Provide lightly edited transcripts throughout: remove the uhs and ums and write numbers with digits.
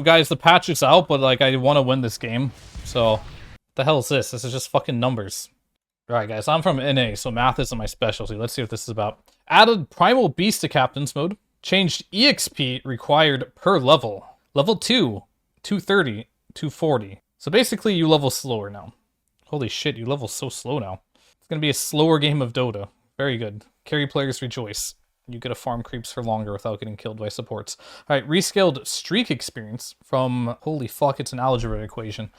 guys, the patch is out, but like I want to win this game. So, what the hell is this? This is just fucking numbers. Alright guys, I'm from NA, so math isn't my specialty. Let's see what this is about. Added Primal Beast to Captain's Mode. Changed EXP required per level. Level 2, 230, 240. So basically you level slower now. Holy shit, you level so slow now. It's gonna be a slower game of Dota. Very good. Carry players rejoice. You get to farm creeps for longer without getting killed by supports. Alright, rescaled streak experience from... Holy fuck, it's an algebra equation.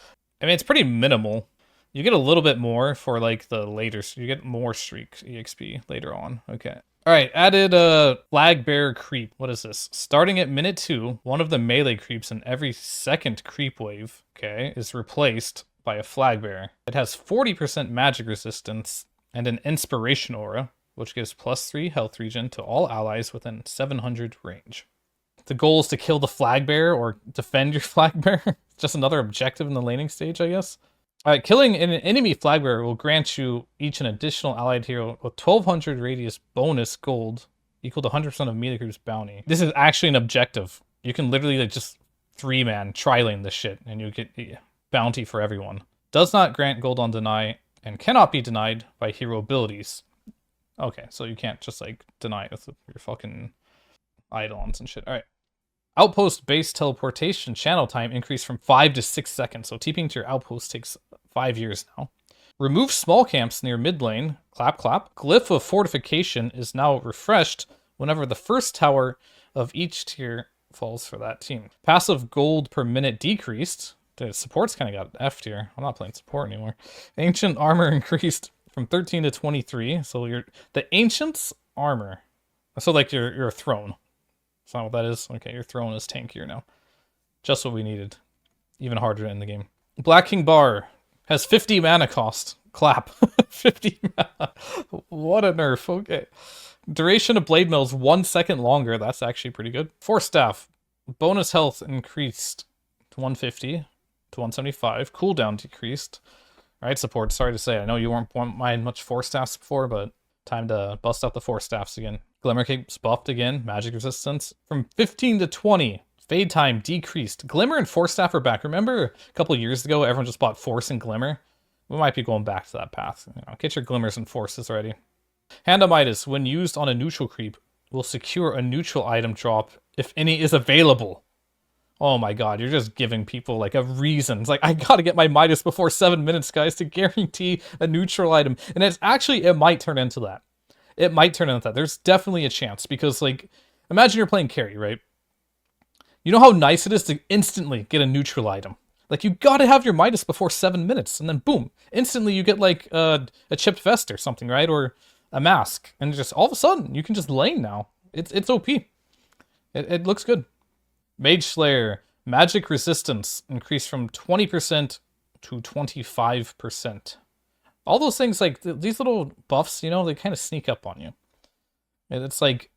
I mean, it's pretty minimal. You get a little bit more for, like, the later... You get more streak EXP later on. Okay. Alright, added a flag bearer creep. What is this? Starting at minute 2, one of the melee creeps in every second creep wave, okay, is replaced by a flag bearer. It has 40% magic resistance and an inspiration aura, which gives +3 health regen to all allies within 700 range. The goal is to kill the flag bearer or defend your flag bearer. Just another objective in the laning stage, I guess. Alright, killing an enemy flag bearer will grant you each an additional allied hero with 1200 radius bonus gold equal to 100% of Metagroup's bounty. This is actually an objective. You can literally like just 3-man tri-lane this shit and you get bounty for everyone. Does not grant gold on deny and cannot be denied by hero abilities. Okay, so you can't just like deny it with your fucking eidolons and shit. Alright. Outpost base teleportation channel time increased from 5 to 6 seconds. So TPing to your outpost takes 5 years now. Remove small camps near mid lane. Clap, clap. Glyph of fortification is now refreshed whenever the first tower of each tier falls for that team. Passive gold per minute decreased. The support's kind of got F tier. I'm not playing support anymore. Ancient armor increased from 13 to 23. So the ancient's armor. So like your throne. That's not what that is. Okay, your throne is tankier now. Just what we needed. Even harder to end the game. Black King Bar has 50 mana cost. Clap. 50 mana. What a nerf. Okay. Duration of Blade Mill is 1 second longer. That's actually pretty good. Force Staff. Bonus health increased to 150 to 175. Cooldown decreased. Alright, support. Sorry to say. I know you weren't mind much Force Staffs before, but time to bust out the Force Staffs again. Glimmer Cape's buffed again. Magic resistance. From 15 to 20. Fade time decreased. Glimmer and Force Staff are back. Remember a couple years ago, everyone just bought Force and Glimmer? We might be going back to that path. You know, get your Glimmers and Forces ready. Hand of Midas, when used on a neutral creep, will secure a neutral item drop if any is available. Oh my god, you're just giving people like a reason. It's like, I gotta get my Midas before 7 minutes, guys, to guarantee a neutral item. And it's actually, it might turn into that. It might turn into that. There's definitely a chance because, like, imagine you're playing carry, right? You know how nice it is to instantly get a neutral item. Like, you gotta have your Midas before 7 minutes, and then boom, instantly you get like a chipped vest or something, right? Or a mask, and just all of a sudden you can just lane now. It's OP. It looks good. Mage Slayer magic resistance increased from 20% to 25%. All those things, like, these little buffs, you know, they kind of sneak up on you. It's like,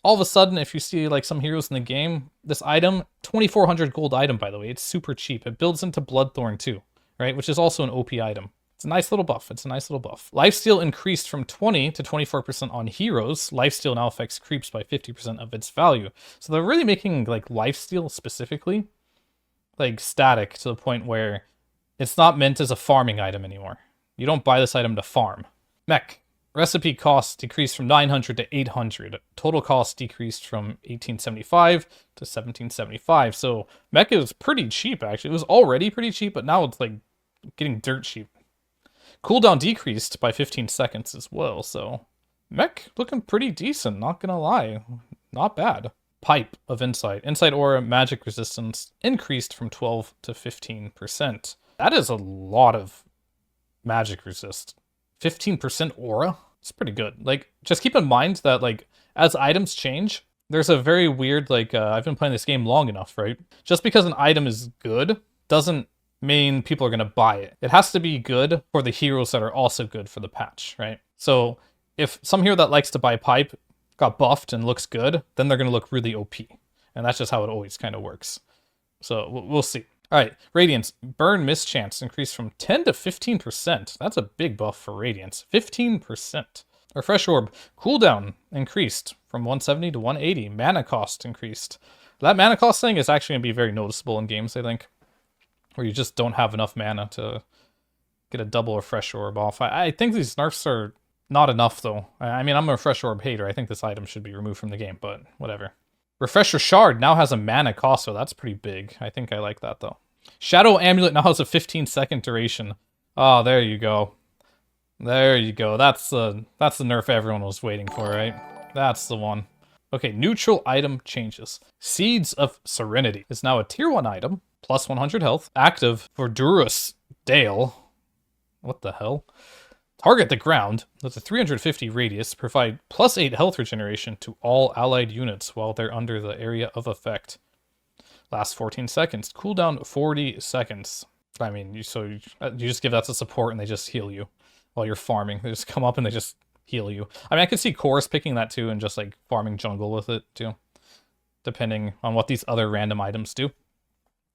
all of a sudden, if you see, like, some heroes in the game, this item, 2,400 gold item, by the way, it's super cheap. It builds into Bloodthorn, too, right? Which is also an OP item. It's a nice little buff. It's a nice little buff. Lifesteal increased from 20 to 24% on heroes. Lifesteal now affects creeps by 50% of its value. So they're really making, like, lifesteal specifically, like, static to the point where it's not meant as a farming item anymore. You don't buy this item to farm. Mech. Recipe cost decreased from 900 to 800. Total cost decreased from 1875 to 1775. So mech is pretty cheap, actually. It was already pretty cheap, but now it's like getting dirt cheap. Cooldown decreased by 15 seconds as well, so mech looking pretty decent, not gonna lie. Not bad. Pipe of Insight. Insight Aura magic resistance increased from 12 to 15%. That is a lot of magic resist. 15% aura? It's pretty good. Like, just keep in mind that, like, as items change, there's a very weird, like, I've been playing this game long enough, right? Just because an item is good doesn't mean people are going to buy it. It has to be good for the heroes that are also good for the patch, right? So if some hero that likes to buy pipe got buffed and looks good, then they're going to look really OP. And that's just how it always kind of works. So we'll see. All right, Radiance. Burn Mischance increased from 10 to 15%. That's a big buff for Radiance. 15%. Refresh Orb. Cooldown increased from 170 to 180. Mana cost increased. That mana cost thing is actually going to be very noticeable in games, I think, where you just don't have enough mana to get a double Refresh Orb off. I think these nerfs are not enough, though. I mean, I'm a Refresh Orb hater. I think this item should be removed from the game, but whatever. Refresher Shard now has a mana cost, so that's pretty big. I think I like that, though. Shadow Amulet now has a 15-second duration. Oh, there you go. There you go. That's the nerf everyone was waiting for, right? That's the one. Okay, neutral item changes. Seeds of Serenity is now a tier 1 item, plus 100 health, active for Durus Dale. What the hell? Target the ground with a 350 radius, provide plus 8 health regeneration to all allied units while they're under the area of effect. Last 14 seconds. Cooldown 40 seconds. I mean, you just give that to support and they just heal you while you're farming. They just come up and they just heal you. I mean, I could see Chorus picking that too and just like farming jungle with it too, depending on what these other random items do.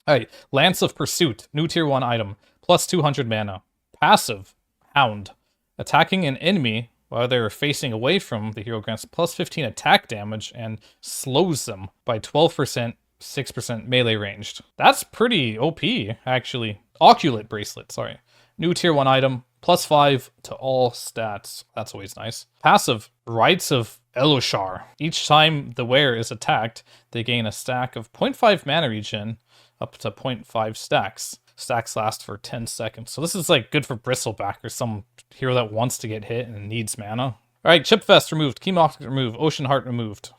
Alright, Lance of Pursuit, new tier 1 item, plus 200 mana. Passive, Hound. Attacking an enemy while they're facing away from the hero grants plus 15 attack damage and slows them by 12%, 6% melee ranged. That's pretty OP, actually. Oculate Bracelet, sorry. New tier 1 item, plus 5 to all stats. That's always nice. Passive, Rites of Eloshar. Each time the wearer is attacked, they gain a stack of 0.5 mana regen up to 0.5 stacks. Stacks last for 10 seconds. So this is like good for Bristleback or some hero that wants to get hit and needs mana. Alright, Chip Fest removed, Key Moth removed, Ocean Heart removed.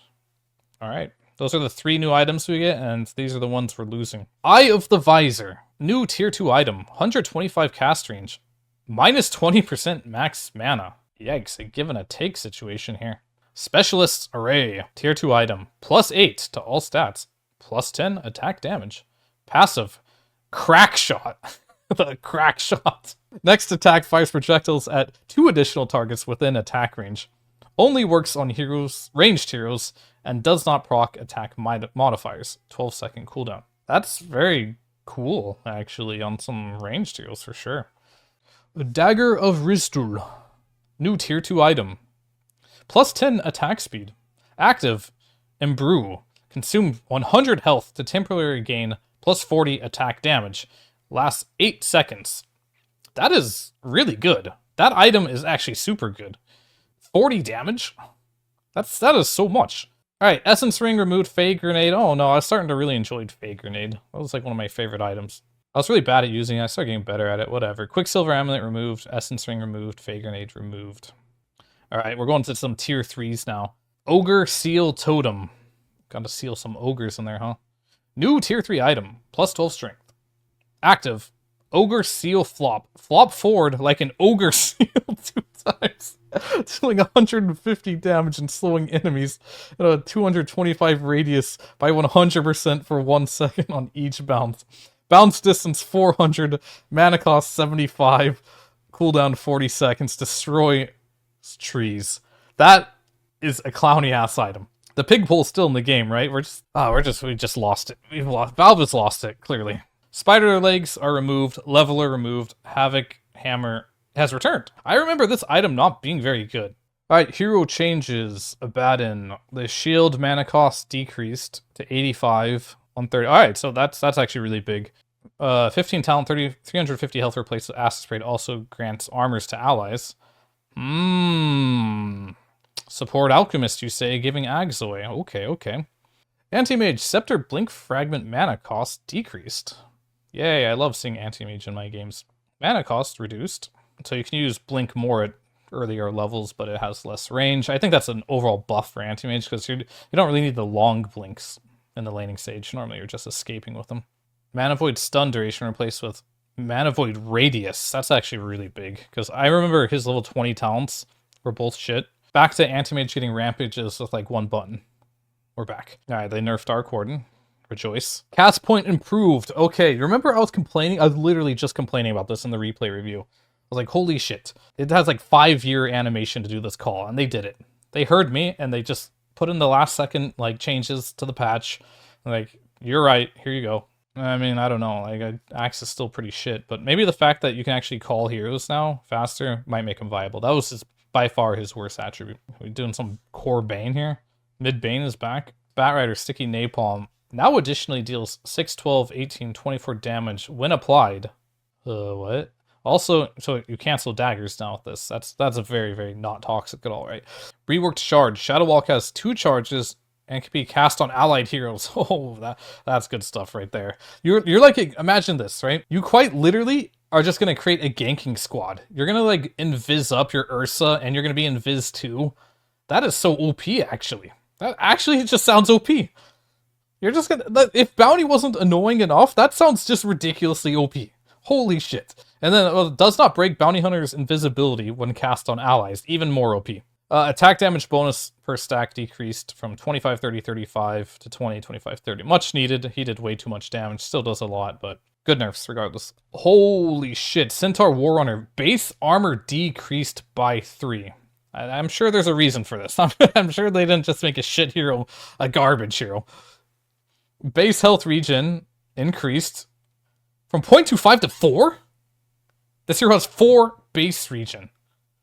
Alright, those are the 3 new items we get, and these are the ones we're losing. Eye of the Visor, new tier 2 item, 125 cast range, minus 20% max mana. Yikes, a give and a take situation here. Specialist's Array, tier 2 item, plus 8 to all stats, plus 10 attack damage. Passive, Crack Shot. The Crack Shot. Next attack fires projectiles at 2 additional targets within attack range. Only works on heroes, ranged heroes, and does not proc attack modifiers. 12-second cooldown. That's very cool, actually, on some ranged heroes for sure. Dagger of Ristul. New tier 2 item. Plus 10 attack speed. Active, Imbrue. Consume 100 health to temporarily gain plus 40 attack damage. Lasts 8 seconds. That is really good. That item is actually super good. 40 damage? That is so much. Alright, Essence Ring removed, Fade Grenade. Oh no, I was starting to really enjoy Fade Grenade. That was like one of my favorite items. I was really bad at using it. I started getting better at it. Whatever. Quicksilver Amulet removed, Essence Ring removed, Fade Grenade removed. Alright, we're going to some tier 3s now. Ogre Seal Totem. Got to seal some ogres in there, huh? New tier 3 item, plus 12 strength. Active, Ogre Seal Flop. Flop forward like an Ogre Seal 2 times. Dealing 150 damage and slowing enemies at a 225 radius by 100% for 1 second on each bounce. Bounce distance 400, mana cost 75, cooldown 40 seconds, destroy trees. That is a clowny ass item. The pig pole's still in the game, right? We just lost it. Valve has lost it, clearly. Spider legs are removed, leveler removed, Havoc Hammer has returned. I remember this item not being very good. Alright, hero changes, Abaddon. The shield mana cost decreased to 85, 130. Alright, so that's actually really big. 15 talent, 350 health replaced with Acid Spray also grants armors to allies. Support Alchemist, you say, giving Ags away. Okay. Anti-Mage, Scepter Blink Fragment mana cost decreased. Yay, I love seeing Anti-Mage in my games. Mana cost reduced, so you can use Blink more at earlier levels, but it has less range. I think that's an overall buff for Anti-Mage, because you don't really need the long blinks in the laning stage. Normally you're just escaping with them. Mana Void Stun duration replaced with Mana Void Radius. That's actually really big, because I remember his level 20 talents were both shit. Back to Anti-Mage getting rampages with like 1 button. We're back. Alright, they nerfed Dark Warden. Rejoice. Cast point improved. Okay, remember I was complaining? I was literally just complaining about this in the replay review. I was like, holy shit. It has like 5-year animation to do this call, and they did it. They heard me, and they just put in the last second like changes to the patch. Like, you're right, here you go. I mean, I don't know, like, Axe is still pretty shit, but maybe the fact that you can actually call heroes now faster might make him viable. That was by far his worst attribute. We're doing some core Bane here. Mid Bane is back. Batrider, Sticky Napalm. Now additionally deals 6, 12, 18, 24 damage when applied. What? Also, so you cancel daggers now with this. That's a very, very not toxic at all, right? Reworked Shard. Shadow Walk has 2 charges and can be cast on allied heroes. Oh, that's good stuff right there. You're like, imagine this, right? You quite literally are just gonna create a ganking squad. You're gonna like invis up your Ursa and you're gonna be invis too. That is so OP actually. That actually just sounds OP. You're just gonna, if bounty wasn't annoying enough, that sounds just ridiculously OP. Holy shit. And then it does not break bounty hunter's invisibility when cast on allies, even more OP. Attack damage bonus per stack decreased from 25, 30, 35 to 20, 25, 30. Much needed. He did way too much damage. Still does a lot, but good nerfs regardless. Holy shit. Centaur Warrunner. Base armor decreased by 3. I'm sure there's a reason for this. I'm sure they didn't just make a shit hero a garbage hero. Base health regen increased from 0.25 to 4? This hero has 4 base regen.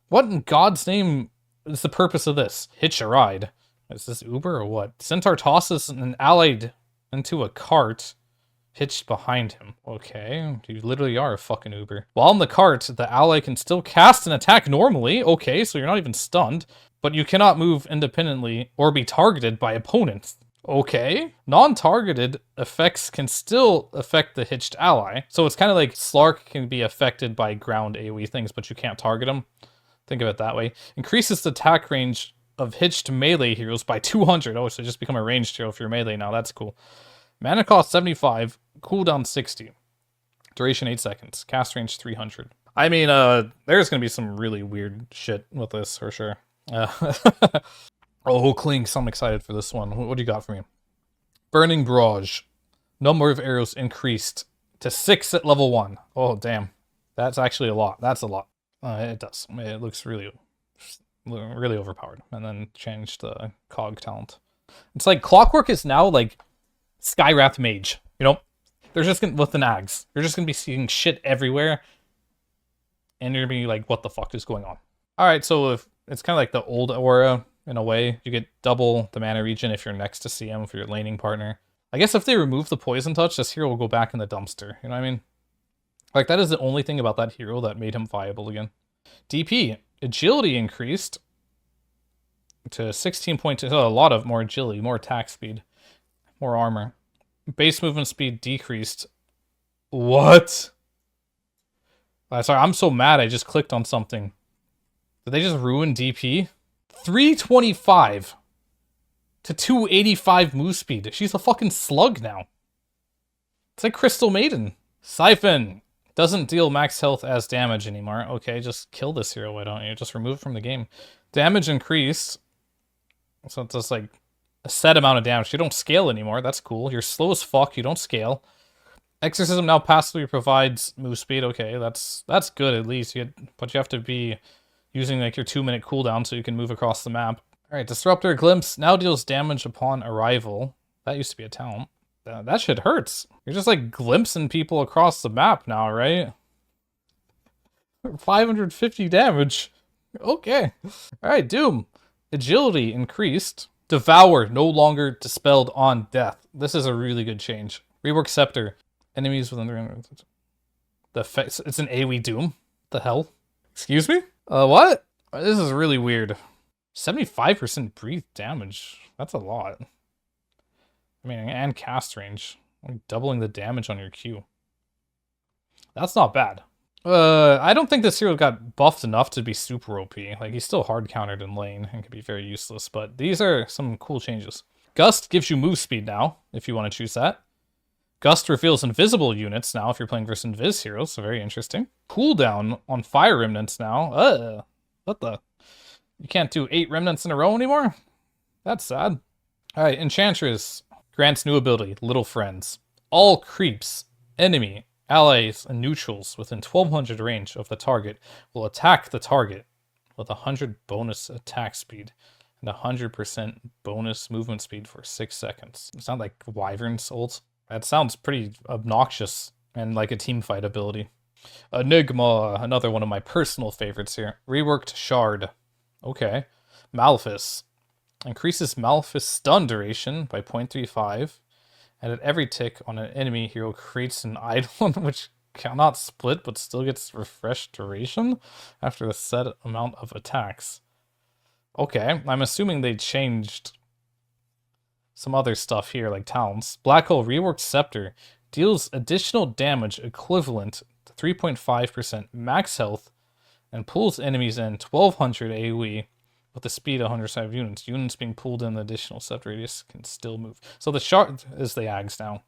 What in God's name is the purpose of this? Hitch a ride. Is this Uber or what? Centaur tosses an allied into a cart hitched behind him. Okay, you literally are a fucking Uber. While in the cart, the ally can still cast an attack normally. Okay, so you're not even stunned. But you cannot move independently or be targeted by opponents. Okay. Non-targeted effects can still affect the hitched ally. So it's kind of like Slark can be affected by ground AoE things, but you can't target them. Think of it that way. Increases the attack range of hitched melee heroes by 200. Oh, so just become a ranged hero if you're melee now. That's cool. Mana cost 75. Cooldown 60. Duration 8 seconds. Cast range 300. I mean, there's going to be some really weird shit with this for sure. Oh, Clinks, I'm excited for this one. What do you got for me? Burning Barrage. Number of arrows increased to 6 at level 1. Oh, damn. That's actually a lot. That's a lot. It does. It looks really overpowered. And then change the cog talent. It's like Clockwork is now like Skywrath Mage. You know? They're just gonna, with an Ags. You're just going to be seeing shit everywhere. And you're going to be like, what the fuck is going on? Alright, so if it's kind of like the old aura. In a way, you get double the mana regen if you're next to CM for your laning partner. I guess if they remove the poison touch, this hero will go back in the dumpster. You know what I mean? Like, that is the only thing about that hero that made him viable again. DP. Agility increased to 16.2. So a lot of more agility, more attack speed, more armor. Base movement speed decreased. What? Sorry, I'm so mad I just clicked on something. Did they just ruin DP? 325 to 285 move speed. She's a fucking slug now. It's like Crystal Maiden. Siphon doesn't deal max health as damage anymore. Okay, just kill this hero, why don't you? Just remove it from the game. Damage increased. So it's just like a set amount of damage. You don't scale anymore. That's cool. You're slow as fuck. You don't scale. Exorcism now passively provides move speed. Okay, that's good at least. But you have to be using like your 2-minute cooldown so you can move across the map. Alright, Disruptor Glimpse now deals damage upon arrival. That used to be a talent. That shit hurts. You're just like glimpsing people across the map now, right? 550 damage. Okay. Alright, Doom. Agility increased. Devour no longer dispelled on death. This is a really good change. Rework Scepter. Enemies within the effects. It's an AoE Doom. The hell? Excuse me? What? This is really weird. 75% breathe damage. That's a lot. I mean, and cast range. Like doubling the damage on your Q. That's not bad. I don't think this hero got buffed enough to be super OP. Like, he's still hard countered in lane and can be very useless, but these are some cool changes. Gust gives you move speed now, if you want to choose that. Gust reveals invisible units now if you're playing versus invis heroes, so very interesting. Cooldown on fire remnants now. What the? You can't do 8 remnants in a row anymore? That's sad. Alright, Enchantress grants new ability, Little Friends. All creeps, enemy, allies, and neutrals within 1200 range of the target will attack the target with 100 bonus attack speed and 100% bonus movement speed for 6 seconds. Sound like Wyvern's ult? That sounds pretty obnoxious and like a teamfight ability. Enigma, another one of my personal favorites here. Reworked Shard. Okay. Malefice. Increases Malefice stun duration by 0.35 And at every tick on an enemy, hero creates an idol which cannot split but still gets refreshed duration after a set amount of attacks. Okay, I'm assuming they changed some other stuff here, like talents. Black Hole Reworked Scepter deals additional damage equivalent to 3.5% max health and pulls enemies in 1200 AoE with the speed of 105 units. Units being pulled in the additional scepter radius can still move. So the shard is the Ags now.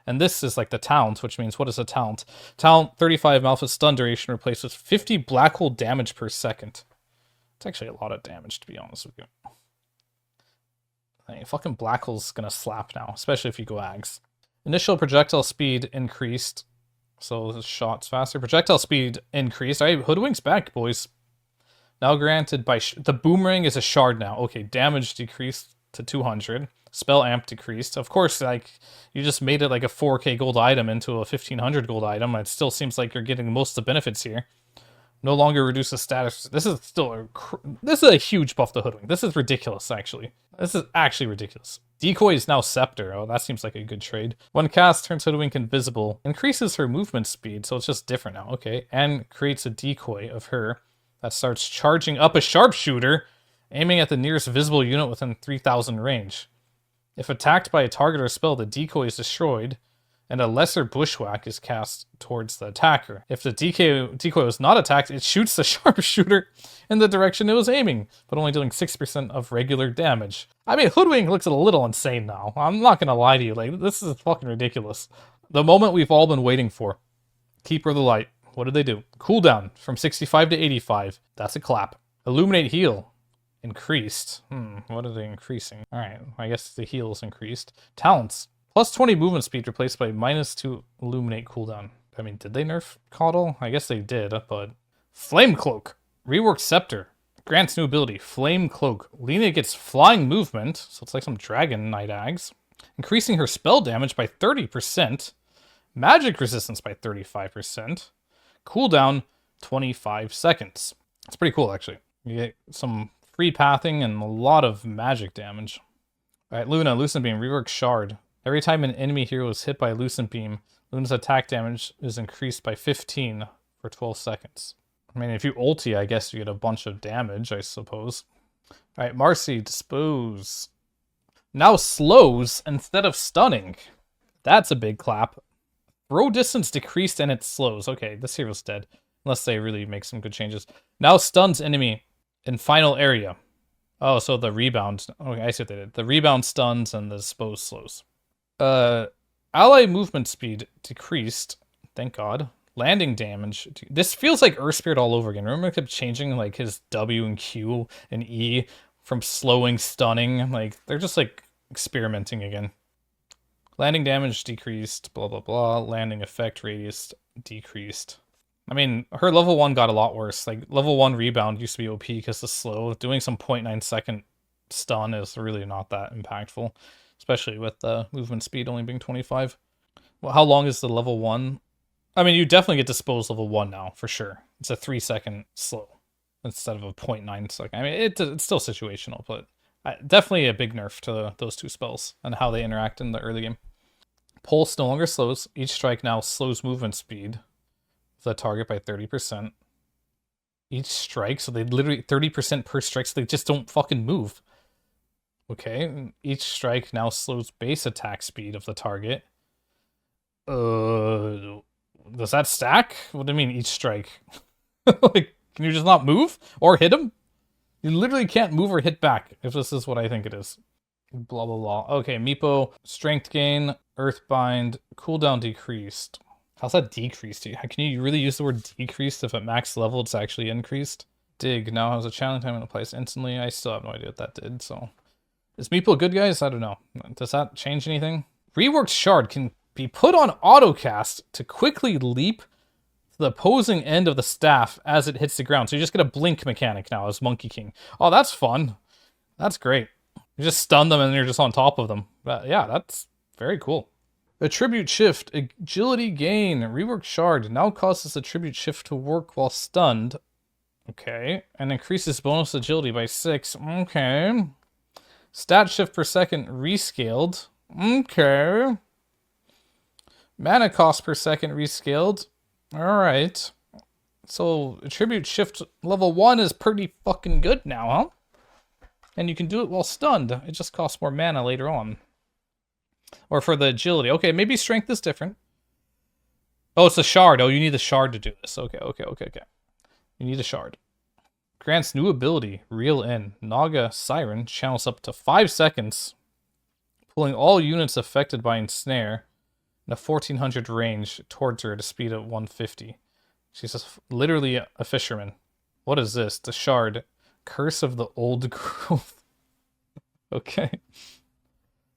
And this is like the talent, which means what is a talent? Talent 35 Malphite stun duration replaces 50 black hole damage per second. It's actually a lot of damage, to be honest with you. Hey, fucking black hole's gonna slap now, especially if you go Ags. Initial projectile speed increased. So the shot's faster. Projectile speed increased. Alright, Hoodwink's back, boys. Now granted by... the boomerang is a shard now. Okay, damage decreased to 200. Spell amp decreased. Of course, like, you just made it like a 4k gold item into a 1500 gold item. It still seems like you're getting most of the benefits here. No longer reduces status. This is still this is a huge buff to Hoodwink. This is ridiculous, actually. This is actually ridiculous. Decoy is now Scepter. Oh, that seems like a good trade. When cast, turns Hoodwink invisible. Increases her movement speed, so it's just different now. Okay. And creates a decoy of her that starts charging up a sharpshooter, aiming at the nearest visible unit within 3000 range. If attacked by a target or spell, the decoy is destroyed, and a lesser bushwhack is cast towards the attacker. If the decoy was not attacked, it shoots the sharpshooter in the direction it was aiming, but only dealing 6% of regular damage. I mean, Hoodwink looks a little insane now. I'm not gonna lie to you, like, this is fucking ridiculous. The moment we've all been waiting for. Keeper of the Light. What did they do? Cooldown from 65 to 85. That's a clap. Illuminate Heal. Increased. What are they increasing? Alright, I guess the heal's increased. Talents. Plus 20 movement speed replaced by -2 Illuminate cooldown. I mean, did they nerf Coddle? I guess they did, but... Flame Cloak. Reworked Scepter. Grants new ability. Flame Cloak. Lena gets flying movement, so it's like some Dragon Knight Ags. Increasing her spell damage by 30%. Magic resistance by 35%. Cooldown 25 seconds. That's pretty cool, actually. You get some free pathing and a lot of magic damage. Alright, Luna, Lucent Beam, Rework Shard. Every time an enemy hero is hit by a Lucent Beam, Luna's attack damage is increased by 15 for 12 seconds. I mean, if you ulti, I guess you get a bunch of damage, I suppose. Alright, Marcy, Dispose. Now slows instead of stunning. That's a big clap. Throw distance decreased and it slows. Okay, this hero's dead. Unless they really make some good changes. Now stuns enemy in final area. Oh, so the rebound. Okay, I see what they did. The rebound stuns and the dispose slows. Ally movement speed decreased. Thank God. Landing damage. This feels like Earth Spirit all over again. Remember it kept changing like his W and Q and E from slowing, stunning. Like, they're just like experimenting again. Landing damage decreased, blah, blah, blah. Landing effect radius decreased. I mean, her level 1 got a lot worse. Like, level 1 rebound used to be OP because it's slow. Doing some 0.9 second stun is really not that impactful. Especially with the movement speed only being 25. Well, how long is the level 1? I mean, you definitely get Dispose level 1 now, for sure. It's a 3-second slow instead of a 0.9 second. I mean, it's still situational, but definitely a big nerf to those two spells and how they interact in the early game. Pulse no longer slows. Each strike now slows movement speed of the target by 30%. Each strike, so they literally 30% per strike, so they just don't fucking move. Okay, each strike now slows base attack speed of the target. Does that stack? What do you mean each strike? Like, can you just not move or hit him? You literally can't move or hit back if this is what I think it is. Blah, blah, blah. Okay, Meepo, strength gain, earthbind, cooldown decreased. How's that decreased? Can you really use the word decreased if at max level it's actually increased? Dig now has a challenge time and applies instantly. I still have no idea what that did, so... Is Meepo good, guys? I don't know. Does that change anything? Reworked Shard can be put on autocast to quickly leap to the opposing end of the staff as it hits the ground. So you just get a blink mechanic now as Monkey King. Oh, that's fun. That's great. You just stun them and you're just on top of them. Yeah, that's very cool. Attribute Shift, Agility Gain, Reworked Shard now causes Attribute Shift to work while stunned. Okay. And increases bonus agility by 6. Okay. Stat shift per second rescaled. Okay. Mana cost per second rescaled. Alright. So, attribute shift level 1 is pretty fucking good now, huh? And you can do it while stunned. It just costs more mana later on. Or for the agility. Okay, maybe strength is different. Oh, it's a shard. Oh, you need the shard to do this. Okay. You need a shard. Grants new ability. Reel in. Naga Siren channels up to 5 seconds, pulling all units affected by ensnare in a 1400 range towards her at a speed of 150. She's just literally a fisherman. What is this? The shard. Curse of the Old Growth. Okay.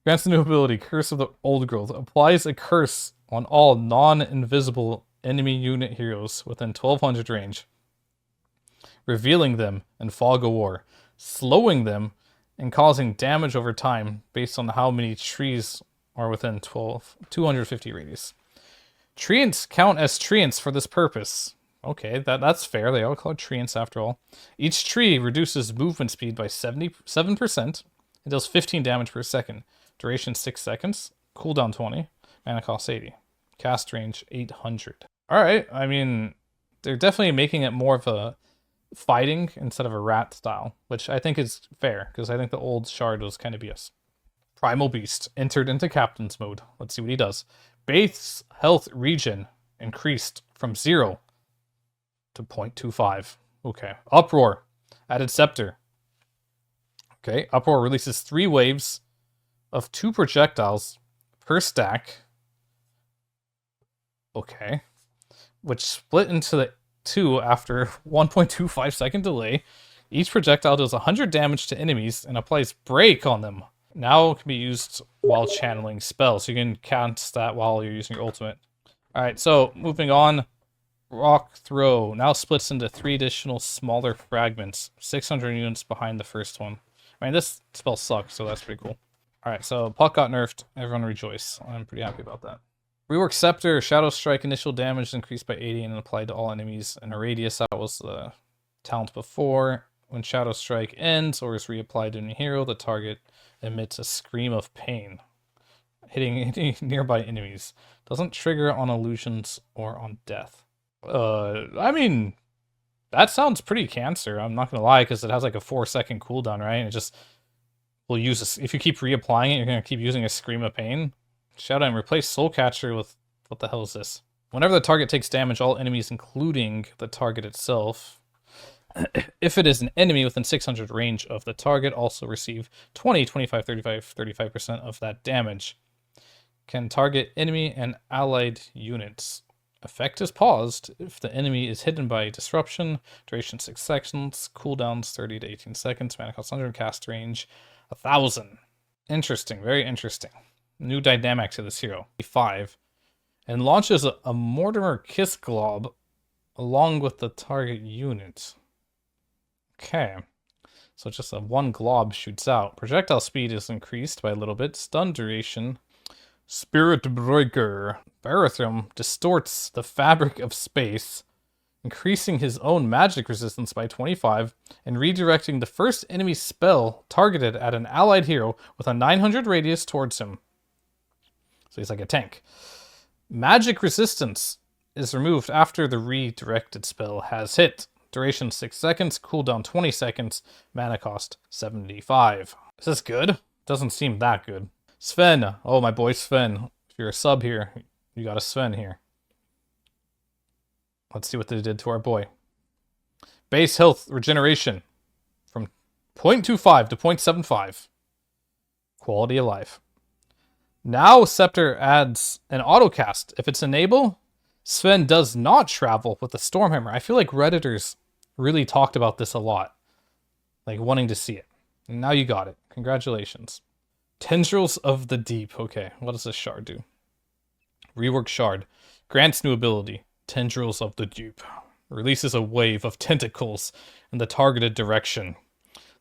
Grants a new ability. Curse of the Old Growth. Applies a curse on all non-invisible enemy unit heroes within 1200 range, revealing them in fog of war, slowing them, and causing damage over time based on how many trees are within 250 radius. Treants count as treants for this purpose. Okay, that's fair. They all call it treants after all. Each tree reduces movement speed by 77%. It does 15 damage per second. Duration 6 seconds. Cooldown 20. Mana cost 80. Cast range 800. Alright, I mean, they're definitely making it more of a fighting instead of a rat style, which I think is fair, because I think the old shard was kind of BS. Primal Beast entered into Captain's mode. Let's see what he does. Base health regen increased from 0 to 0.25. Okay. Uproar. Added Scepter. Okay. Uproar releases 3 waves of 2 projectiles per stack. Okay. Which split into the 2 after 1.25 second delay. Each projectile does 100 damage to enemies and applies break on them. Now it can be used while channeling spells. So you can cast that while you're using your ultimate. Alright, so moving on. Rock Throw now splits into 3 additional smaller fragments. 600 units behind the first one. I mean, this spell sucks, so that's pretty cool. Alright, so Puck got nerfed. Everyone rejoice. I'm pretty happy about that. Rework Scepter. Shadow Strike initial damage increased by 80 and applied to all enemies in a radius. That was the talent before. When Shadow Strike ends or is reapplied to a hero, the target emits a scream of pain, hitting any nearby enemies. Doesn't trigger on illusions or on death. I mean, that sounds pretty cancer. I'm not gonna lie, because it has like a 4-second cooldown, right? And it just will use this. If you keep reapplying it, you're gonna keep using a scream of pain. Shout out and replace Soul Catcher with what the hell is this? Whenever the target takes damage, all enemies, including the target itself, if it is an enemy within 600 range of the target, also receive 20, 25, 35, 35% of that damage. Can target enemy and allied units. Effect is paused if the enemy is hidden by disruption. Duration 6 seconds. Cooldowns 30 to 18 seconds. Mana cost 100. Cast range 1000. Interesting. Very interesting. New dynamic to this hero. 5. And launches a Mortimer Kiss Glob along with the target unit. Okay. So just a 1 glob shoots out. Projectile speed is increased by a little bit. Stun duration. Spirit Breaker. Barathrum distorts the fabric of space, increasing his own magic resistance by 25 and redirecting the first enemy spell targeted at an allied hero with a 900 radius towards him. So he's like a tank. Magic resistance is removed after the redirected spell has hit. Duration 6 seconds, cooldown 20 seconds, mana cost 75. Is this good? Doesn't seem that good. Sven. Oh, my boy Sven. If you're a sub here, you got a Sven here. Let's see what they did to our boy. Base health regeneration from 0.25 to 0.75. Quality of life. Now Scepter adds an autocast. If it's enable, Sven does not travel with the Stormhammer. I feel like Redditors really talked about this a lot. Like wanting to see it. And now you got it. Congratulations. Tendrils of the Deep. Okay, what does this shard do? Rework shard. Grants new ability. Tendrils of the Deep. Releases a wave of tentacles in the targeted direction.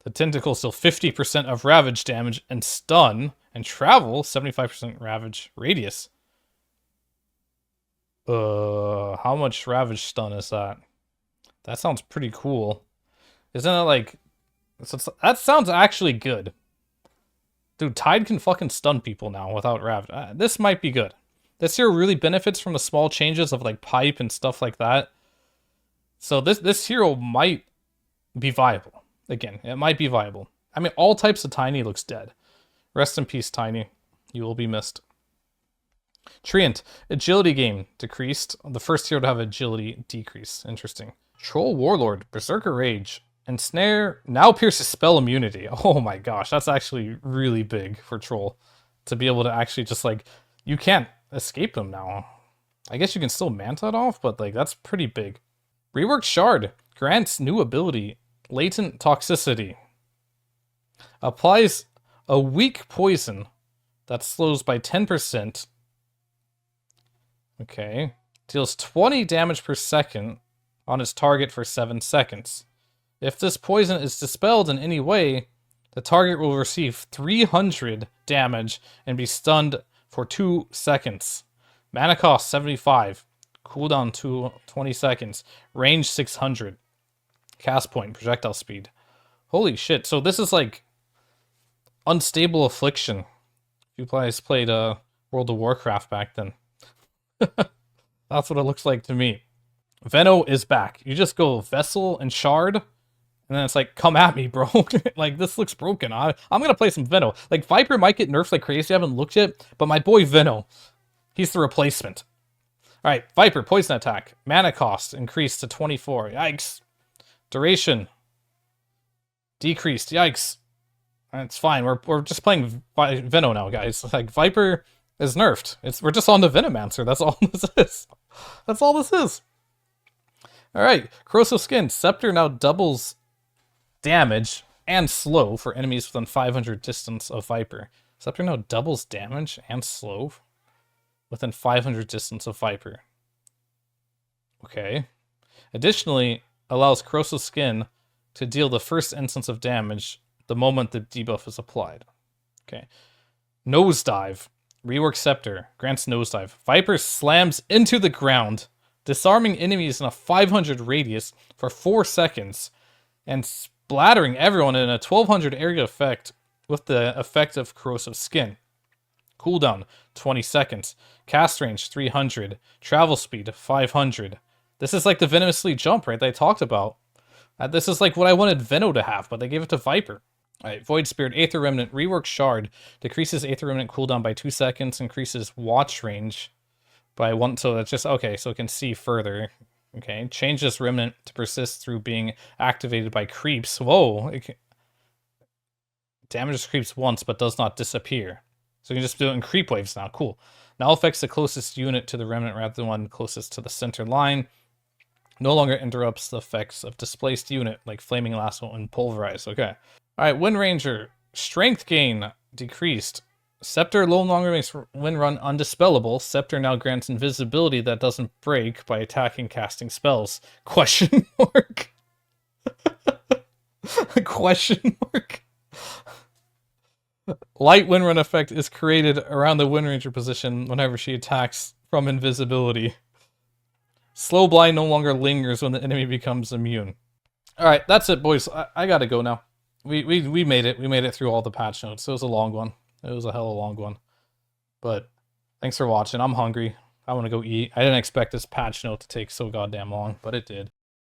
The tentacles deal 50% of ravage damage and stun, and travel 75% ravage radius. How much ravage stun is that? That sounds pretty cool. Isn't it like... that sounds actually good. Dude, Tide can fucking stun people now without Rav. This might be good. This hero really benefits from the small changes of like pipe and stuff like that. So this hero might be viable. Again, it might be viable. I mean, all types of Tiny looks dead. Rest in peace, Tiny. You will be missed. Treant, agility game decreased. The first hero to have agility decrease. Interesting. Troll Warlord, Berserker Rage, and Snare now pierces spell immunity. Oh my gosh, that's actually really big for Troll. To be able to actually just like, you can't escape them now. I guess you can still Manta it off, but like that's pretty big. Reworked Shard grants new ability, Latent Toxicity. Applies a weak poison that slows by 10%. Okay. Deals 20 damage per second on its target for 7 seconds. If this poison is dispelled in any way, the target will receive 300 damage and be stunned for 2 seconds. Mana cost 75. Cooldown 20 seconds. Range 600. Cast point, projectile speed. Holy shit. So this is like Unstable Affliction. You guys played World of Warcraft back then. That's what it looks like to me. Veno is back. You just go Vessel and Shard, and then it's like, come at me, bro. Like, this looks broken. I'm going to play some Veno. Like, Viper might get nerfed like crazy. I haven't looked yet, but my boy Veno, he's the replacement. All right, Viper, poison attack. Mana cost increased to 24. Yikes. Duration decreased. Yikes. It's fine. We're just playing Veno now, guys. Like, Viper is nerfed. We're just on the Venomancer. That's all this is. That's all this is. All right, Corrosive Skin. Scepter now doubles damage and slow for enemies within 500 distance of Viper. Scepter now doubles damage and slow within 500 distance of Viper. Okay. Additionally, allows Corrosive Skin to deal the first instance of damage the moment the debuff is applied. Okay. Nosedive. Rework Scepter. Grants Nosedive. Viper slams into the ground, disarming enemies in a 500 radius for 4 seconds, and splattering everyone in a 1200 area effect with the effect of Corrosive Skin. Cooldown, 20 seconds. Cast range, 300. Travel speed, 500. This is like the Venomously jump, right, that I talked about. This is like what I wanted Veno to have, but they gave it to Viper. Alright, Void Spirit, Aether Remnant, Rework Shard. Decreases Aether Remnant cooldown by 2 seconds. Increases watch range by 1, so that's just, okay, so it can see further. Okay, changes Remnant to persist through being activated by creeps. Whoa! Damages creeps once, but does not disappear. So you can just do it in creep waves now. Cool. Now affects the closest unit to the Remnant rather than one closest to the center line. No longer interrupts the effects of displaced unit, like Flaming Lasso and Pulverize. Okay. Alright, Wind Ranger. Strength gain decreased. Scepter no longer makes Wind Run undispellable. Scepter now grants invisibility that doesn't break by attacking casting spells. Question mark? Question mark? Light Wind Run effect is created around the Wind Ranger position whenever she attacks from invisibility. Slow Blind no longer lingers when the enemy becomes immune. Alright, that's it, boys. I gotta go now. We made it. We made it through all the patch notes. It was a long one. It was a hella long one. But thanks for watching. I'm hungry. I want to go eat. I didn't expect this patch note to take so goddamn long, but it did.